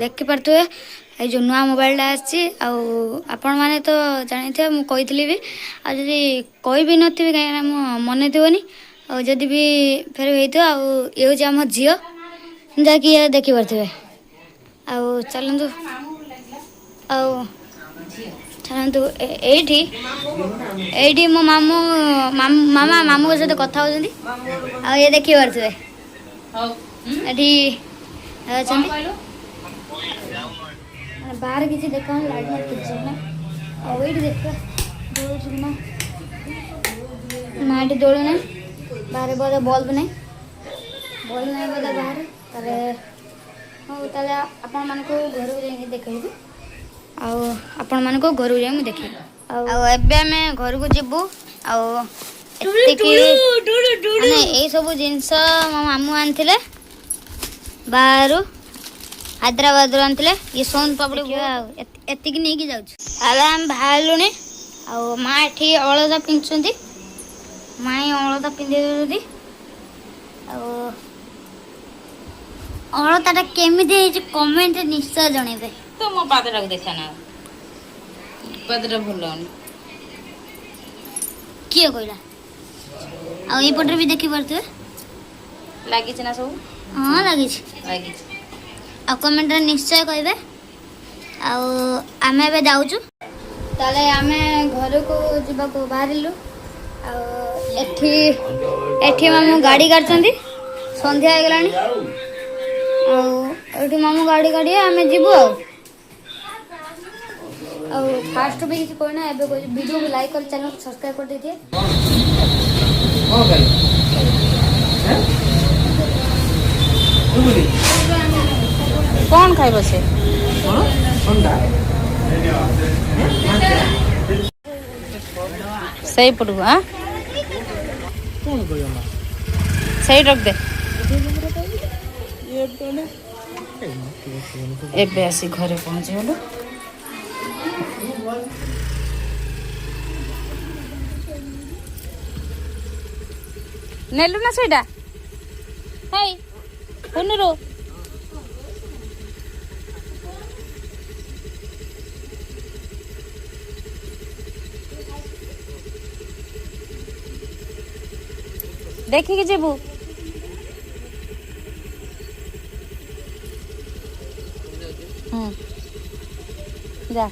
ଦେଖିପାରୁଥିବେ ये जो नुआ मोबाइल आपण मैंने तो जानी थे मुझे कही भी आदि कही भी नी कहीं मो मन थोनी आदि भी फेर होता ये हूँ आम झील जहाँकि ये देखिपे चलतु चलतु ये मो मामू मामा मामू सहित कथा होती ये देखिपे बाहर किसी देखा लाइट माइट किसी ना ये देखा ना ये दोल ना बाहर बोधे बल्ब नहीं बोधे बाहर हाँ ताले आपण मान को घर को जाइए देखी आपण मान को घर को जाए देखी आम घर को जीवु यही सब जिनस मो मामू आनी बाहर हैदराबाद आनी ये सोन पापड़ी एतिक नहीं कि जाम बाहर माँ एठी अलता पिंधुंट माँ अलता पिंधे अलता केमी कमेंट निश्चय जनइबे तो मो पादरा को देखा ना पादरा भल किए कहला आईपटे भी देखी पारे लगी ना सब हाँ लगी कमेंट निश्चय कहे आम ए जाऊँ ताले आम घर को जीवा को बाहरिलु एठी मामू गाड़ी काटछंती संध्या हो गलानी एठी मामू गाड़ी काढ़ी आम जीवु फास्ट भी किसी कहना एबे वीडियो को लाइक कर चैनल को सब्सक्राइब कर दीजिए कौन खाइब से सही पड़ू हाँ सही रख दे एबे आसी घरे पहुंच गलु नेलु ना सेटा हाय पुनरो देखिए जेबू जा